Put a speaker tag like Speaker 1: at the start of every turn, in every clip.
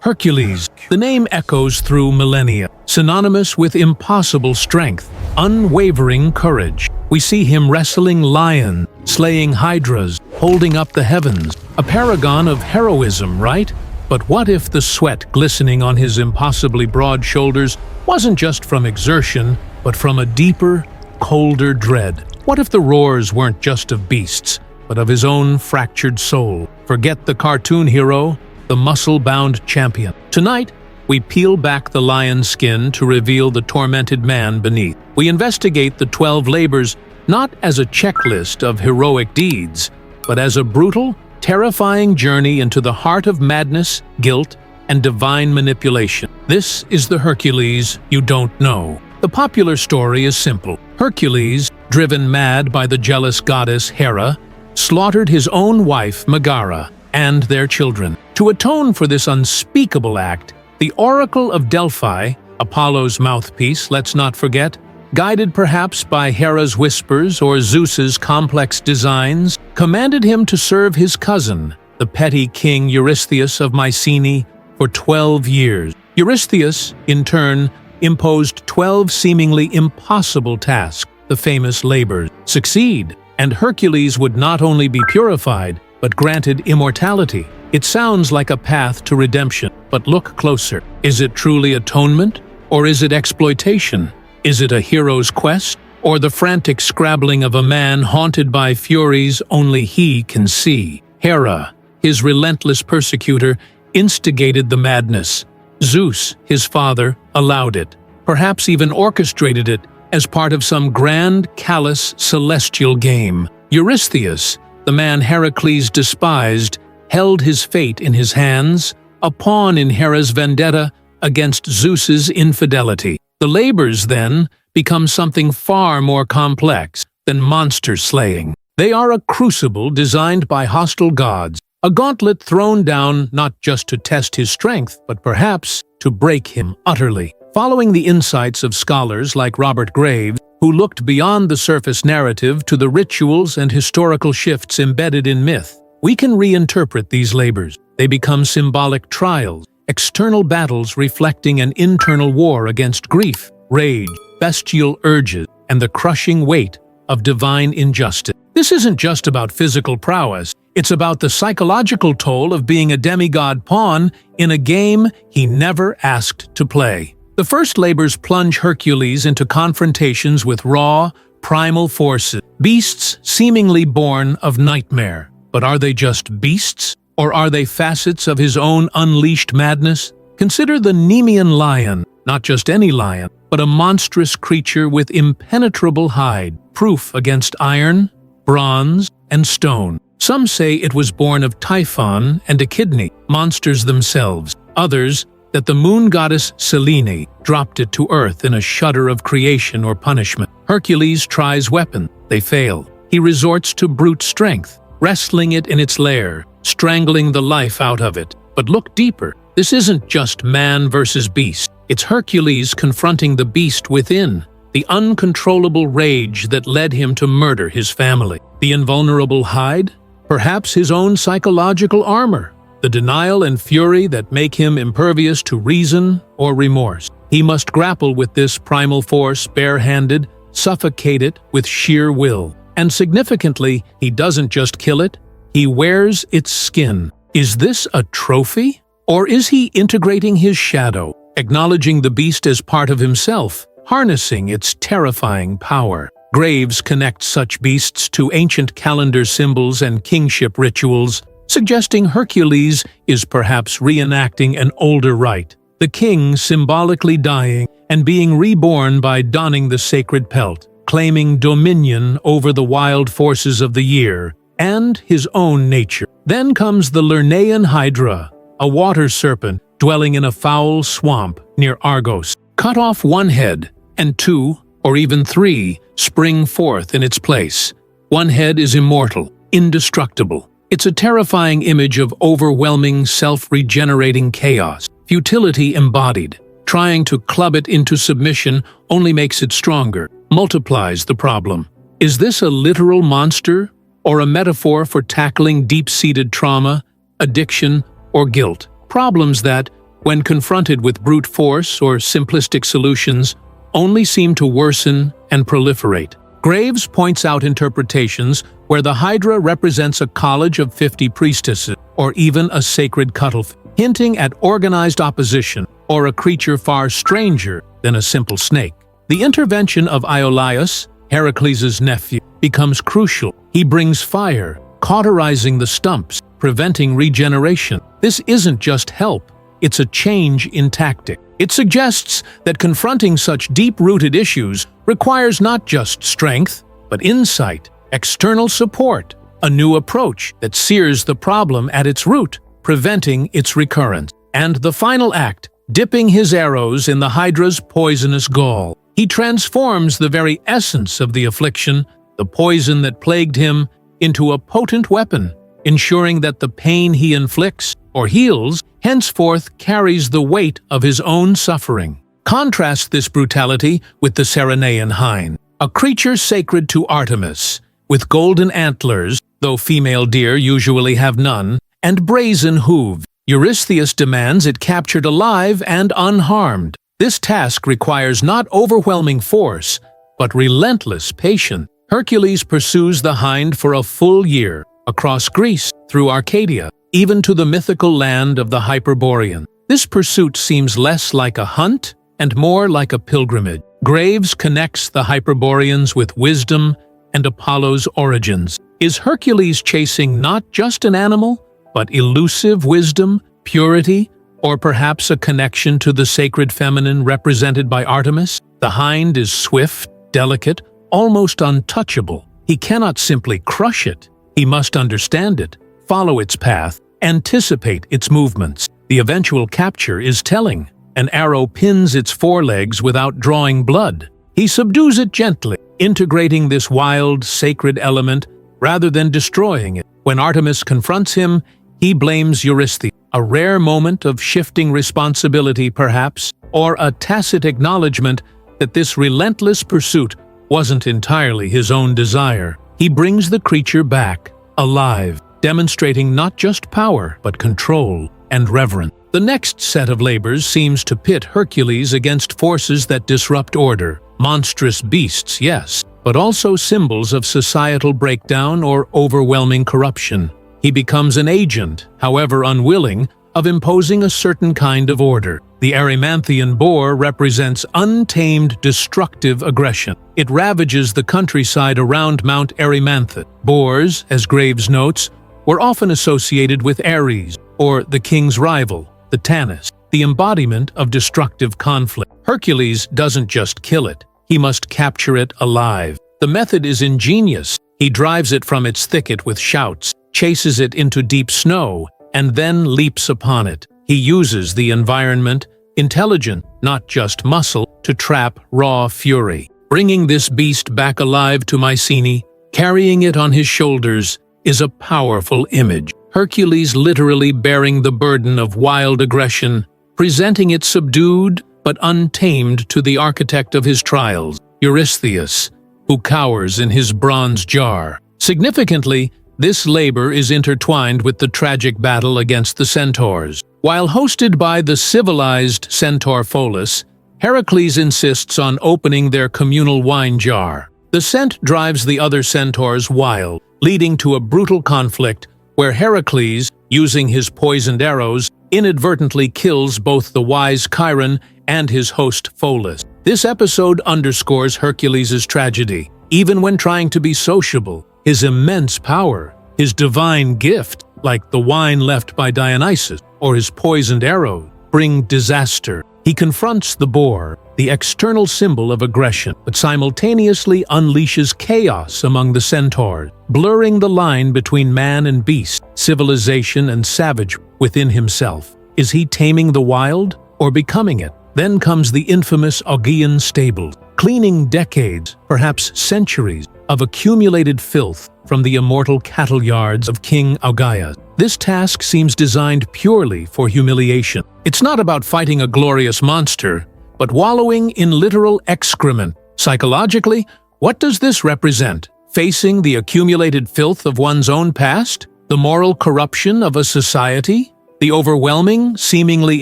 Speaker 1: Hercules. The name echoes through millennia, synonymous with impossible strength, unwavering courage. We see him wrestling lions, slaying hydras, holding up the heavens. A paragon of heroism, right? But what if the sweat glistening on his impossibly broad shoulders wasn't just from exertion, but from a deeper, colder dread? What if the roars weren't just of beasts, but of his own fractured soul? Forget the cartoon hero, the muscle-bound champion. Tonight, we peel back the lion's skin to reveal the tormented man beneath. We investigate the 12 labors not as a checklist of heroic deeds, but as a brutal, terrifying journey into the heart of madness, guilt, and divine manipulation. This is the Hercules you don't know. The popular story is simple. Hercules, driven mad by the jealous goddess Hera, slaughtered his own wife Megara and their children. To atone for this unspeakable act, the Oracle of Delphi, Apollo's mouthpiece, let's not forget, guided perhaps by Hera's whispers or Zeus's complex designs, commanded him to serve his cousin, the petty king Eurystheus of Mycenae, for 12 years. Eurystheus, in turn, imposed 12 seemingly impossible tasks, the famous labors. Succeed, and Hercules would not only be purified, but granted immortality. It sounds like a path to redemption, but look closer. Is it truly atonement, or is it exploitation? Is it a hero's quest, or the frantic scrabbling of a man haunted by furies only he can see? Hera, his relentless persecutor, instigated the madness. Zeus, his father, allowed it, perhaps even orchestrated it as part of some grand, callous, celestial game. Eurystheus, the man Heracles despised, held his fate in his hands, a pawn in Hera's vendetta against Zeus's infidelity. The labors, then, become something far more complex than monster slaying. They are a crucible designed by hostile gods, a gauntlet thrown down not just to test his strength, but perhaps to break him utterly. Following the insights of scholars like Robert Graves, who looked beyond the surface narrative to the rituals and historical shifts embedded in myth, we can reinterpret these labors. They become symbolic trials, external battles reflecting an internal war against grief, rage, bestial urges, and the crushing weight of divine injustice. This isn't just about physical prowess, it's about the psychological toll of being a demigod pawn in a game he never asked to play. The first labors plunge Hercules into confrontations with raw, primal forces, beasts seemingly born of nightmare. But are they just beasts, or are they facets of his own unleashed madness? Consider the Nemean lion, not just any lion, but a monstrous creature with impenetrable hide, proof against iron, bronze, and stone. Some say it was born of Typhon and Echidna, monsters themselves. Others, that the moon goddess Selene dropped it to earth in a shudder of creation or punishment. Hercules tries weapons. They fail. He resorts to brute strength, wrestling it in its lair, strangling the life out of it. But look deeper. This isn't just man versus beast. It's Hercules confronting the beast within, the uncontrollable rage that led him to murder his family. The invulnerable hide? Perhaps his own psychological armor. The denial and fury that make him impervious to reason or remorse. He must grapple with this primal force barehanded, suffocate it with sheer will. And significantly, he doesn't just kill it, he wears its skin. Is this a trophy? Or is he integrating his shadow, acknowledging the beast as part of himself, harnessing its terrifying power? Graves connect such beasts to ancient calendar symbols and kingship rituals, suggesting Hercules is perhaps reenacting an older rite, the king symbolically dying and being reborn by donning the sacred pelt, claiming dominion over the wild forces of the year and his own nature. Then comes the Lernaean Hydra, a water serpent dwelling in a foul swamp near Argos. Cut off one head, and two, or even three, spring forth in its place. One head is immortal, indestructible. It's a terrifying image of overwhelming, self-regenerating chaos, futility embodied. Trying to club it into submission only makes it stronger, multiplies the problem. Is this a literal monster, or a metaphor for tackling deep-seated trauma, addiction, or guilt? Problems that, when confronted with brute force or simplistic solutions, only seem to worsen and proliferate. Graves points out interpretations where the Hydra represents a college of 50 priestesses, or even a sacred cuttlefish, hinting at organized opposition or a creature far stranger than a simple snake. The intervention of Iolaus, Hercules' nephew, becomes crucial. He brings fire, cauterizing the stumps, preventing regeneration. This isn't just help, it's a change in tactic. It suggests that confronting such deep-rooted issues requires not just strength, but insight, external support, a new approach that sears the problem at its root, preventing its recurrence. And the final act, dipping his arrows in the Hydra's poisonous gall. He transforms the very essence of the affliction, the poison that plagued him, into a potent weapon, ensuring that the pain he inflicts or heals henceforth carries the weight of his own suffering. Contrast this brutality with the Cyrenaean hind, a creature sacred to Artemis, with golden antlers, though female deer usually have none, and brazen hooves. Eurystheus demands it captured alive and unharmed. This task requires not overwhelming force, but relentless patience. Hercules pursues the hind for a full year, across Greece, through Arcadia, even to the mythical land of the Hyperborean. This pursuit seems less like a hunt and more like a pilgrimage. Graves connects the Hyperboreans with wisdom and Apollo's origins. Is Hercules chasing not just an animal, but elusive wisdom, purity, or perhaps a connection to the sacred feminine represented by Artemis? The hind is swift, delicate, almost untouchable. He cannot simply crush it. He must understand it, follow its path, anticipate its movements. The eventual capture is telling. An arrow pins its forelegs without drawing blood. He subdues it gently, integrating this wild, sacred element rather than destroying it. When Artemis confronts him, he blames Eurystheus, a rare moment of shifting responsibility perhaps, or a tacit acknowledgement that this relentless pursuit wasn't entirely his own desire. He brings the creature back, alive, demonstrating not just power, but control and reverence. The next set of labors seems to pit Hercules against forces that disrupt order. Monstrous beasts, yes, but also symbols of societal breakdown or overwhelming corruption. He becomes an agent, however unwilling, of imposing a certain kind of order. The Erymanthian boar represents untamed, destructive aggression. It ravages the countryside around Mount Erymanthus. Boars, as Graves notes, were often associated with Ares, or the king's rival, the Tannis, the embodiment of destructive conflict. Hercules doesn't just kill it, he must capture it alive. The method is ingenious. He drives it from its thicket with shouts, chases it into deep snow, and then leaps upon it. He uses the environment, intelligent, not just muscle, to trap raw fury. Bringing this beast back alive to Mycenae, carrying it on his shoulders, is a powerful image. Hercules literally bearing the burden of wild aggression, presenting it subdued but untamed to the architect of his trials, Eurystheus, who cowers in his bronze jar. Significantly, this labor is intertwined with the tragic battle against the centaurs. While hosted by the civilized centaur Pholus, Heracles insists on opening their communal wine jar. The scent drives the other centaurs wild, leading to a brutal conflict where Heracles, using his poisoned arrows, inadvertently kills both the wise Chiron and his host Pholus. This episode underscores Hercules' tragedy. Even when trying to be sociable, his immense power, his divine gift, like the wine left by Dionysus, or his poisoned arrow, bring disaster. He confronts the boar, the external symbol of aggression, but simultaneously unleashes chaos among the centaurs, blurring the line between man and beast, civilization and savage within himself. Is he taming the wild or becoming it? Then comes the infamous Augean stables, cleaning decades, perhaps centuries, of accumulated filth from the immortal cattle yards of King Augeas. This task seems designed purely for humiliation. It's not about fighting a glorious monster, but wallowing in literal excrement. Psychologically, what does this represent? Facing the accumulated filth of one's own past? The moral corruption of a society? The overwhelming, seemingly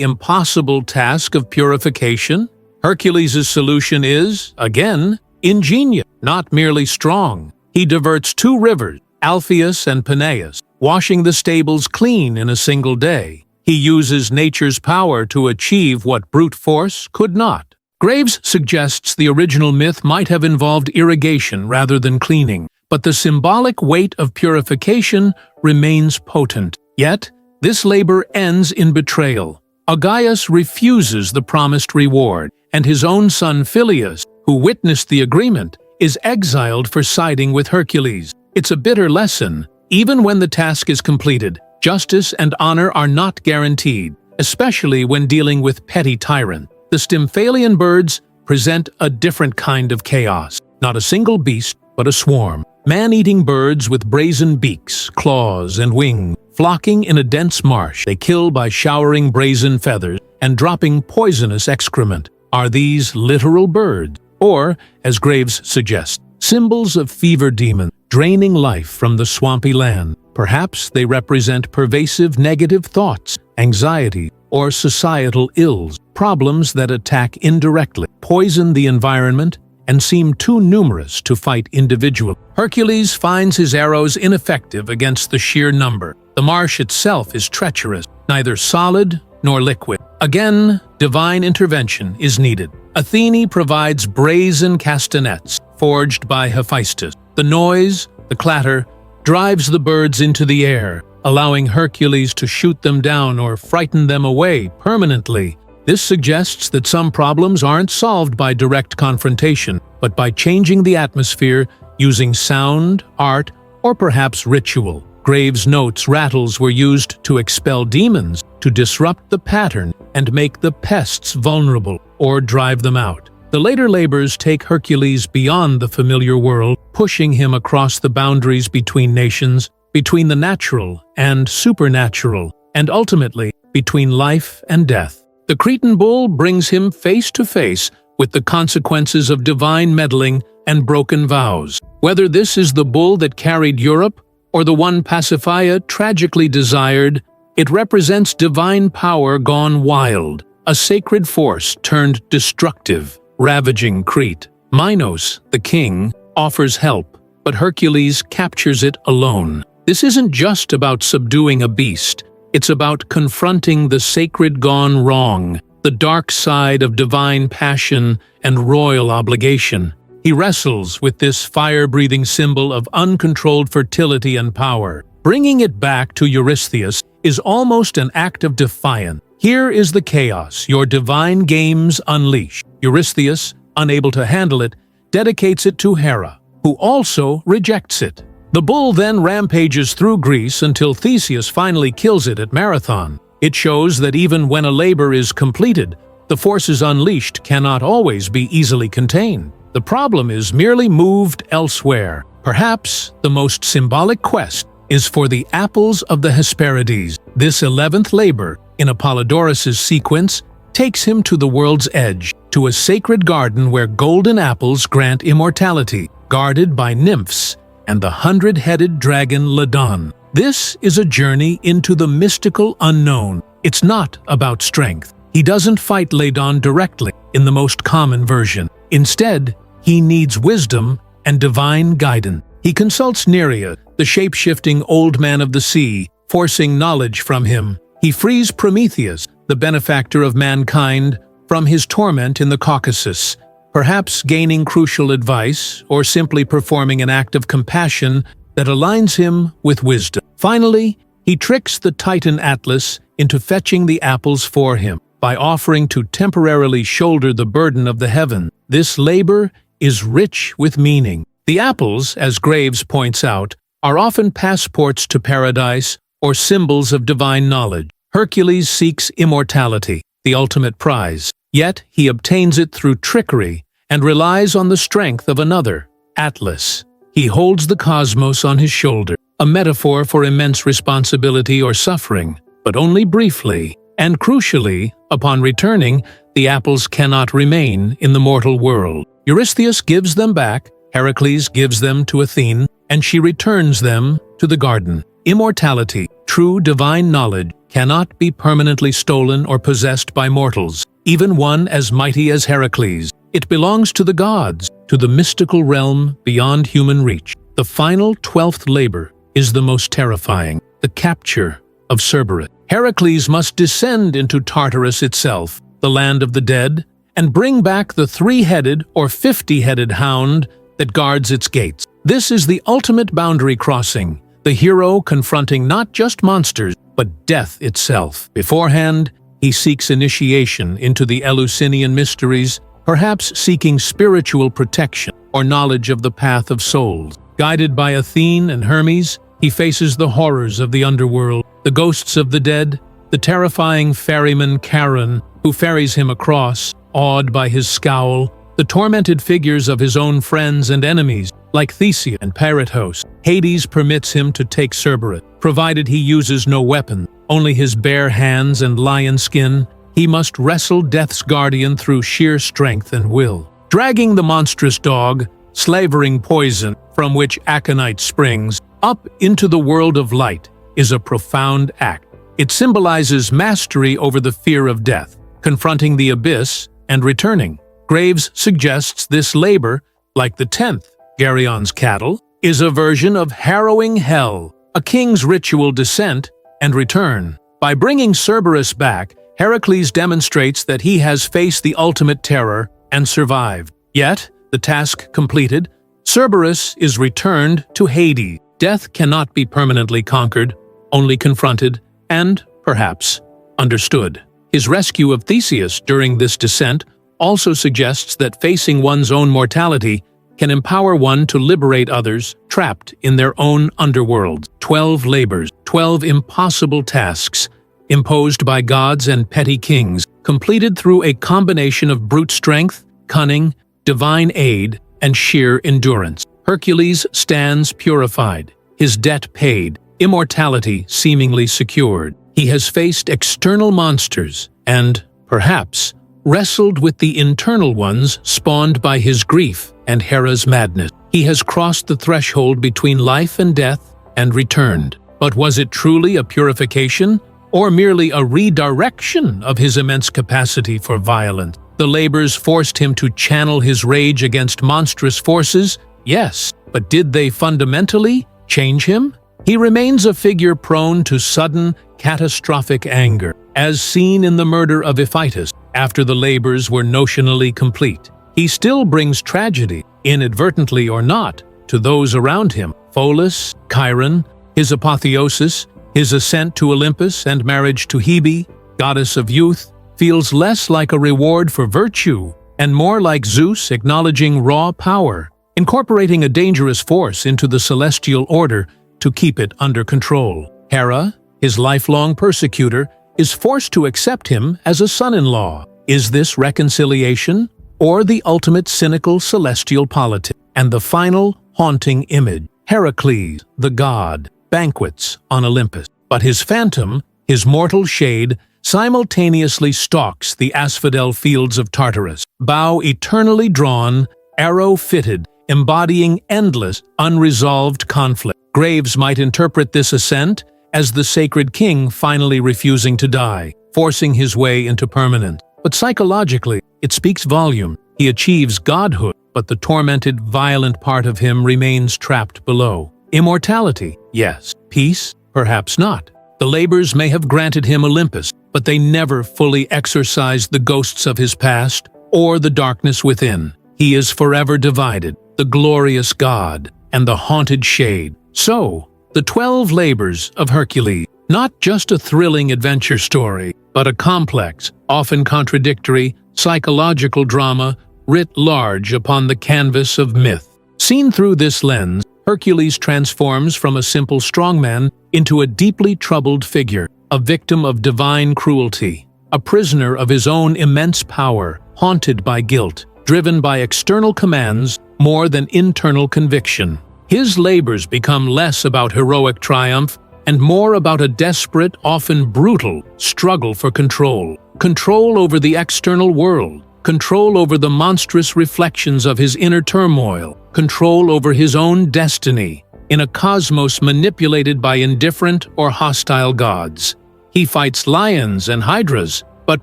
Speaker 1: impossible task of purification? Hercules' solution is, again, ingenious, not merely strong. He diverts 2 rivers, Alpheus and Peneus, washing the stables clean in a single day. He uses nature's power to achieve what brute force could not. Graves suggests the original myth might have involved irrigation rather than cleaning, but the symbolic weight of purification remains potent. Yet, this labor ends in betrayal. Augeas refuses the promised reward, and his own son Phyleus, who witnessed the agreement, is exiled for siding with Hercules. It's a bitter lesson. Even when the task is completed, justice and honor are not guaranteed, especially when dealing with petty tyrants. The Stymphalian birds present a different kind of chaos. Not a single beast, but a swarm. Man-eating birds with brazen beaks, claws, and wings, flocking in a dense marsh. They kill by showering brazen feathers and dropping poisonous excrement. Are these literal birds? Or, as Graves suggests, symbols of fever demons, draining life from the swampy land? Perhaps they represent pervasive negative thoughts, anxiety, or societal ills, problems that attack indirectly, poison the environment, and seem too numerous to fight individually. Hercules finds his arrows ineffective against the sheer number. The marsh itself is treacherous, neither solid nor liquid. Again, divine intervention is needed. Athene provides brazen castanets, forged by Hephaestus. The noise, the clatter, drives the birds into the air, allowing Hercules to shoot them down or frighten them away permanently. This suggests that some problems aren't solved by direct confrontation, but by changing the atmosphere using sound, art, or perhaps ritual. Graves notes rattles were used to expel demons, to disrupt the pattern and make the pests vulnerable or drive them out. The later labors take Hercules beyond the familiar world, pushing him across the boundaries between nations, between the natural and supernatural, and ultimately between life and death. The Cretan bull brings him face to face with the consequences of divine meddling and broken vows. Whether this is the bull that carried Europe or the one Pasiphae tragically desired, it represents divine power gone wild, a sacred force turned destructive, ravaging Crete. Minos, the king, offers help, but Hercules captures it alone. This isn't just about subduing a beast. It's about confronting the sacred gone wrong, the dark side of divine passion and royal obligation. He wrestles with this fire-breathing symbol of uncontrolled fertility and power. Bringing it back to Eurystheus is almost an act of defiance. Here is the chaos your divine games unleash. Eurystheus, unable to handle it, dedicates it to Hera, who also rejects it. The bull then rampages through Greece until Theseus finally kills it at Marathon. It shows that even when a labor is completed, the forces unleashed cannot always be easily contained. The problem is merely moved elsewhere. Perhaps the most symbolic quest is for the apples of the Hesperides. This 11th labor in Apollodorus' sequence takes him to the world's edge, to a sacred garden where golden apples grant immortality, guarded by nymphs and the 100-headed dragon Ladon. This is a journey into the mystical unknown. It's not about strength. He doesn't fight Ladon directly in the most common version. Instead, he needs wisdom and divine guidance. He consults Nereus, the shape-shifting old man of the sea, forcing knowledge from him. He frees Prometheus, the benefactor of mankind, from his torment in the Caucasus, perhaps gaining crucial advice or simply performing an act of compassion that aligns him with wisdom. Finally, he tricks the Titan Atlas into fetching the apples for him by offering to temporarily shoulder the burden of the heaven. This labor is rich with meaning. The apples, as Graves points out, are often passports to paradise or symbols of divine knowledge. Hercules seeks immortality, the ultimate prize, yet he obtains it through trickery and relies on the strength of another, Atlas. He holds the cosmos on his shoulder, a metaphor for immense responsibility or suffering, but only briefly. And crucially, upon returning, the apples cannot remain in the mortal world. Eurystheus gives them back, Heracles gives them to Athene, and she returns them to the garden. Immortality, true divine knowledge, cannot be permanently stolen or possessed by mortals, even one as mighty as Hercules. It belongs to the gods, to the mystical realm beyond human reach. The final 12th labor is the most terrifying, the capture of Cerberus. Hercules must descend into Tartarus itself, the land of the dead, and bring back the 3-headed or 50-headed hound that guards its gates. This is the ultimate boundary crossing, the hero confronting not just monsters, but death itself. Beforehand, he seeks initiation into the Eleusinian mysteries, perhaps seeking spiritual protection or knowledge of the path of souls. Guided by Athene and Hermes, he faces the horrors of the underworld, the ghosts of the dead, the terrifying ferryman Charon, who ferries him across, awed by his scowl, the tormented figures of his own friends and enemies, like Theseus and Peritos. Hades permits him to take Cerberus, provided he uses no weapon, only his bare hands and lion skin. He must wrestle Death's guardian through sheer strength and will. Dragging the monstrous dog, slavering poison from which aconite springs, up into the world of light is a profound act. It symbolizes mastery over the fear of death, confronting the abyss and returning. Graves suggests this labor, like the 10th, Geryon's cattle, is a version of harrowing hell, a king's ritual descent and return. By bringing Cerberus back, Heracles demonstrates that he has faced the ultimate terror and survived. Yet, the task completed, Cerberus is returned to Hades. Death cannot be permanently conquered, only confronted and, perhaps, understood. His rescue of Theseus during this descent also suggests that facing one's own mortality can empower one to liberate others trapped in their own underworlds. 12 labors, 12 impossible tasks, imposed by gods and petty kings, completed through a combination of brute strength, cunning, divine aid, and sheer endurance. Hercules stands purified, his debt paid, immortality seemingly secured. He has faced external monsters and, perhaps, wrestled with the internal ones spawned by his grief and Hera's madness. He has crossed the threshold between life and death and returned. But was it truly a purification, or merely a redirection of his immense capacity for violence? The labors forced him to channel his rage against monstrous forces, yes, but did they fundamentally change him? He remains a figure prone to sudden, catastrophic anger, as seen in the murder of Iphitus after the labors were notionally complete. He still brings tragedy, inadvertently or not, to those around him. Pholus, Chiron, his apotheosis, his ascent to Olympus and marriage to Hebe, goddess of youth, feels less like a reward for virtue and more like Zeus acknowledging raw power, incorporating a dangerous force into the celestial order to keep it under control. Hera, his lifelong persecutor, is forced to accept him as a son-in-law. Is this reconciliation, or the ultimate cynical celestial politic? And the final haunting image, Heracles, the god, banquets on Olympus. But his phantom, his mortal shade, simultaneously stalks the asphodel fields of Tartarus, bow eternally drawn, arrow fitted, embodying endless, unresolved conflict. Graves might interpret this ascent as the sacred king finally refusing to die, forcing his way into permanence. But psychologically, it speaks volume. He achieves godhood, but the tormented, violent part of him remains trapped below. Immortality, yes. Peace, perhaps not. The labors may have granted him Olympus, but they never fully exorcised the ghosts of his past or the darkness within. He is forever divided, the glorious god and the haunted shade. So, the 12 labors of Hercules, not just a thrilling adventure story, but a complex, often contradictory, psychological drama writ large upon the canvas of myth. Seen through this lens, Hercules transforms from a simple strongman into a deeply troubled figure, a victim of divine cruelty, a prisoner of his own immense power, haunted by guilt, driven by external commands more than internal conviction. His labors become less about heroic triumph and more about a desperate, often brutal, struggle for control. Control over the external world, control over the monstrous reflections of his inner turmoil, control over his own destiny. in a cosmos manipulated by indifferent or hostile gods. He fights lions and hydras, but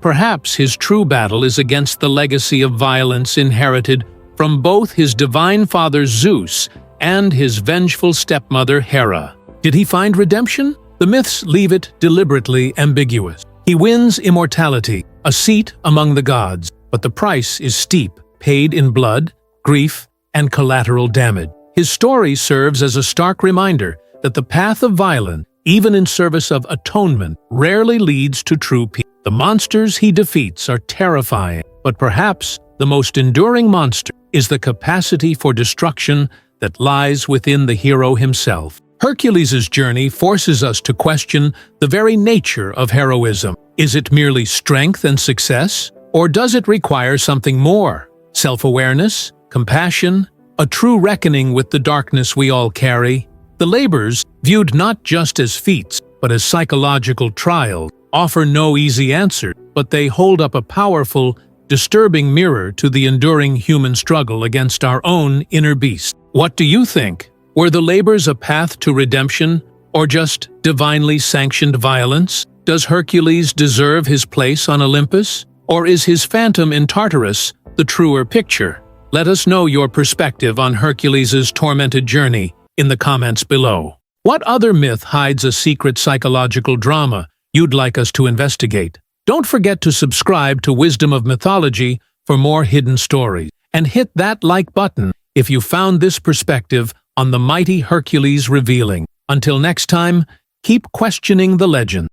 Speaker 1: perhaps his true battle is against the legacy of violence inherited from both his divine father Zeus and his vengeful stepmother Hera. Did he find redemption? The myths leave it deliberately ambiguous. He wins immortality, a seat among the gods, but the price is steep, paid in blood, grief, and collateral damage. His story serves as a stark reminder that the path of violence, even in service of atonement, rarely leads to true peace. The monsters he defeats are terrifying, but perhaps the most enduring monster is the capacity for destruction that lies within the hero himself. Hercules' journey forces us to question the very nature of heroism. Is it merely strength and success, or does it require something more? Self-awareness, compassion, a true reckoning with the darkness we all carry? The labors, viewed not just as feats, but as psychological trials, offer no easy answer, but they hold up a powerful, disturbing mirror to the enduring human struggle against our own inner beast. What do you think? Were the labors a path to redemption, or just divinely sanctioned violence? Does Hercules deserve his place on Olympus, or is his phantom in Tartarus the truer picture? Let us know your perspective on Hercules' tormented journey in the comments below. What other myth hides a secret psychological drama you'd like us to investigate? Don't forget to subscribe to Wisdom of Mythology for more hidden stories, and hit that like button if you found this perspective on the mighty Hercules revealing. Until next time, keep questioning the legend.